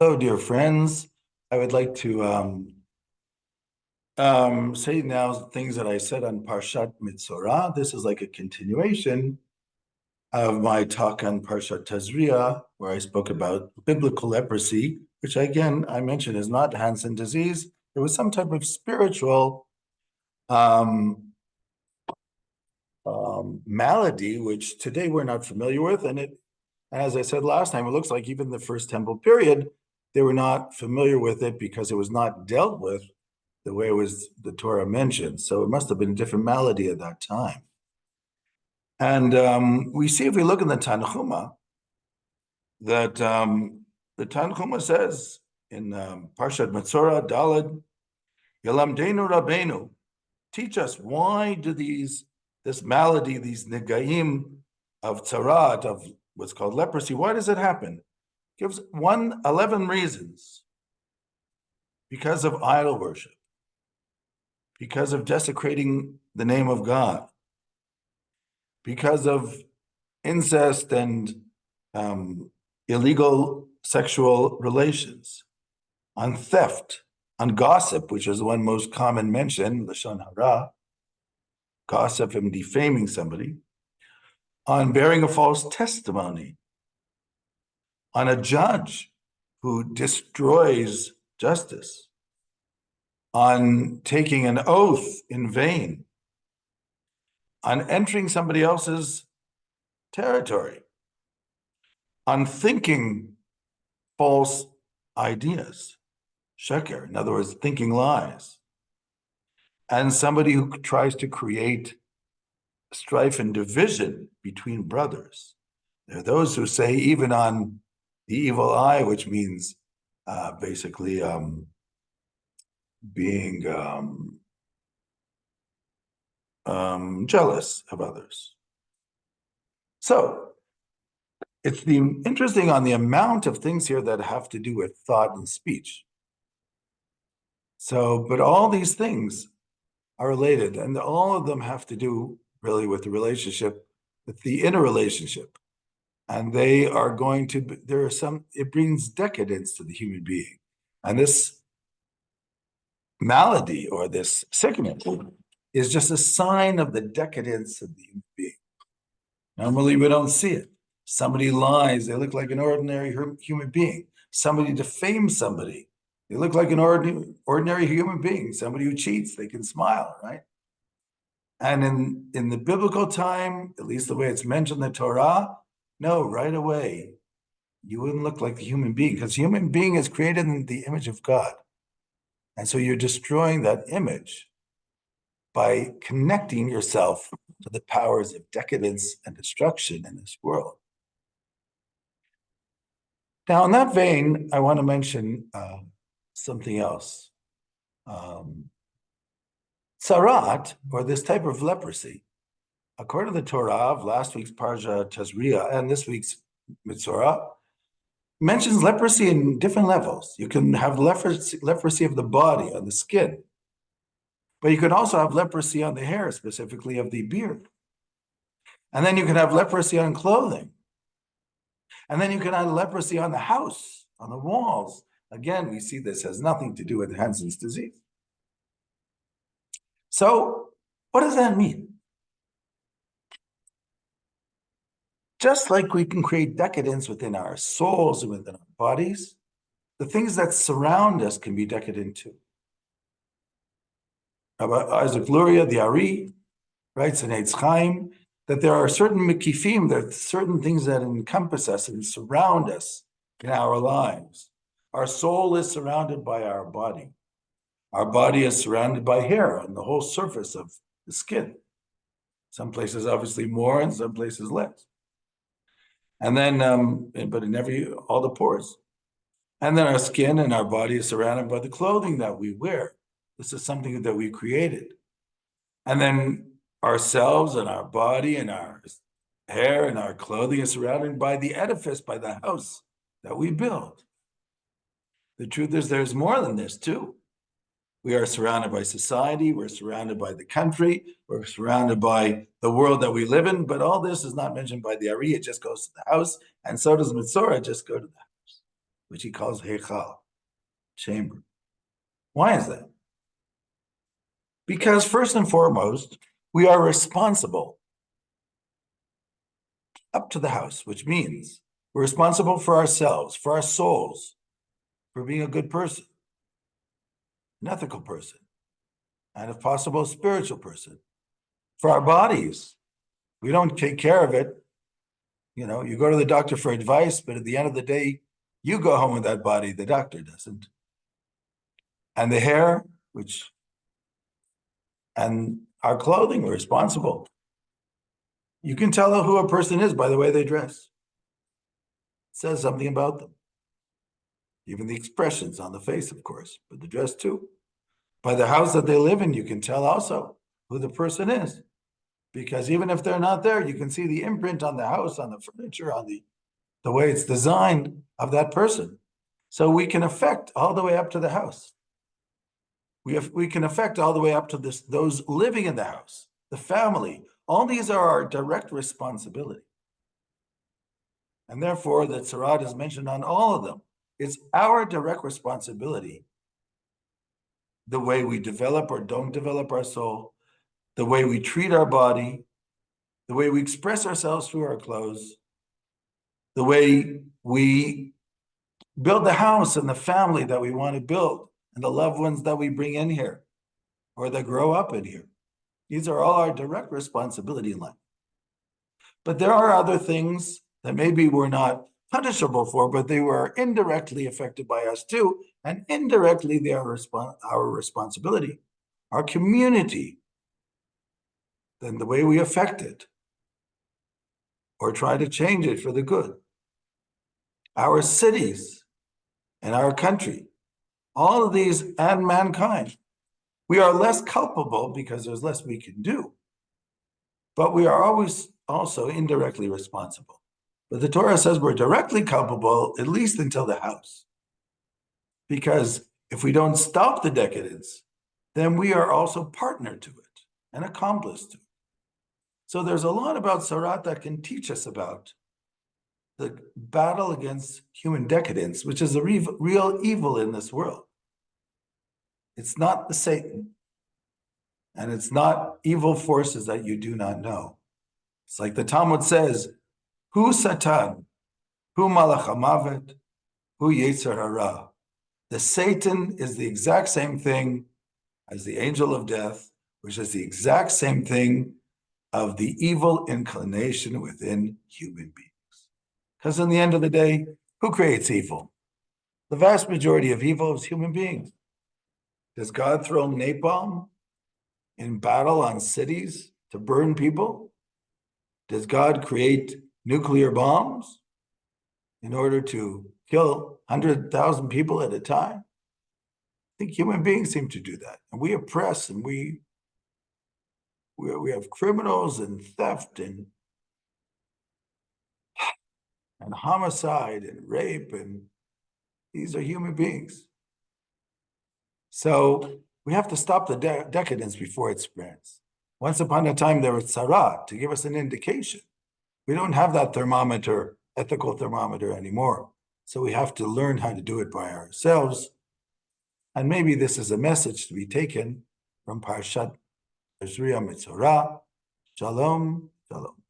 Hello, dear friends. I would like to say now things that I said on Parshat Metzorah. This is like a continuation of my talk on Parshat Tazria, where I spoke about biblical leprosy, which again I mentioned is not Hansen disease. It was some type of spiritual malady, which today we're not familiar with, and as I said last time, it looks like even the first temple period, they were not familiar with it because it was not dealt with the way it was the Torah mentioned. So it must have been a different malady at that time. And we see if we look in the Tanchuma that the Tanchuma says in Parshat Metzorah, Daled, Yalamdenu Rabbeinu, teach us why do this malady, these negaim of tzarat, of what's called leprosy, why does it happen? Gives 11 reasons. Because of idol worship, because of desecrating the name of God, because of incest and illegal sexual relations, on theft, on gossip, which is the one most common mention, Lashon Hara, gossip and defaming somebody, on bearing a false testimony, on a judge who destroys justice, on taking an oath in vain, on entering somebody else's territory, on thinking false ideas, sheker, in other words, thinking lies, and somebody who tries to create strife and division between brothers. There are those who say even on the evil eye, which means basically being jealous of others. So it's interesting on the amount of things here that have to do with thought and speech. So, but all these things are related, and all of them have to do really with the relationship, with the inner relationship. And they are going to, there are some, it brings decadence to the human being. And this malady or this sickness is just a sign of the decadence of the human being. Normally, we don't see it. Somebody lies, they look like an ordinary human being. Somebody defames somebody, they look like an ordinary human being. Somebody who cheats, they can smile, right? And in the biblical time, at least the way it's mentioned in the Torah, no, right away, you wouldn't look like the human being, because the human being is created in the image of God. And so you're destroying that image by connecting yourself to the powers of decadence and destruction in this world. Now, in that vein, I want to mention something else. Tzarat, or this type of leprosy, according to the Torah of last week's Parshat Tazria and this week's Metzorah, mentions leprosy in different levels. You can have leprosy of the body, on the skin, but you can also have leprosy on the hair, specifically of the beard. And then you can have leprosy on clothing. And then you can have leprosy on the house, on the walls. Again, we see this has nothing to do with Hansen's disease. So what does that mean? Just like we can create decadence within our souls and within our bodies, the things that surround us can be decadent too. Rabbi Isaac Luria, the Ari, writes in Eitz Chaim that there are certain mekifim, there are certain things that encompass us and surround us in our lives. Our soul is surrounded by our body. Our body is surrounded by hair on the whole surface of the skin. Some places obviously more and some places less. And then, but in all the pores. And then our skin and our body is surrounded by the clothing that we wear. This is something that we created. And then ourselves and our body and our hair and our clothing is surrounded by the edifice, by the house that we build. The truth is there's more than this too. We are surrounded by society, we're surrounded by the country, we're surrounded by the world that we live in, but all this is not mentioned by the Ari, it just goes to the house, and so does Metzorah just go to the house. which he calls Heichal, chamber. Why is that? Because first and foremost, we are responsible up to the house, which means we're responsible for ourselves, for our souls, for being a good person, an ethical person, and if possible, a spiritual person. For our bodies, we don't take care of it. You know, you go to the doctor for advice, but at the end of the day, you go home with that body, the doctor doesn't. And the hair, and our clothing, we're responsible. You can tell who a person is by the way they dress. It says something about them. Even the expressions on the face, of course, but the dress too. By the house that they live in, you can tell also who the person is. Because even if they're not there, you can see the imprint on the house, on the furniture, on the way it's designed of that person. So we can affect all the way up to the house. We can affect all the way up to those living in the house, the family. All these are our direct responsibility. And therefore, the tzara'at is mentioned on all of them. It's our direct responsibility, the way we develop or don't develop our soul, the way we treat our body, the way we express ourselves through our clothes, the way we build the house and the family that we want to build, and the loved ones that we bring in here or that grow up in here. These are all our direct responsibility in life. But there are other things that maybe we're not punishable for, but they were indirectly affected by us too, and indirectly they are our responsibility. Our community, then the way we affect it or try to change it for the good. Our cities and our country, all of these and mankind. We are less culpable because there's less we can do, but we are always also indirectly responsible. But the Torah says we're directly culpable, at least until the house. Because if we don't stop the decadence, then we are also partner to it and accomplice to it. So there's a lot about tzara'at that can teach us about the battle against human decadence, which is a real evil in this world. It's not the Satan, and it's not evil forces that you do not know. It's like the Talmud says, Hu Satan, Hu Malach HaMavet, Hu Yetzer Hara. The Satan is the exact same thing as the angel of death, which is the exact same thing of the evil inclination within human beings. Because in the end of the day, who creates evil? The vast majority of evil is human beings. Does God throw napalm in battle on cities to burn people? Does God create nuclear bombs in order to kill 100,000 people at a time? I think human beings seem to do that. And we oppress, and we have criminals and theft and homicide and rape, and these are human beings. So we have to stop the decadence before it spreads. Once upon a time, there was tzara'at to give us an indication. We don't have that thermometer, ethical thermometer anymore. So we have to learn how to do it by ourselves. And maybe this is a message to be taken from Parshat Metzorah. Shalom, shalom.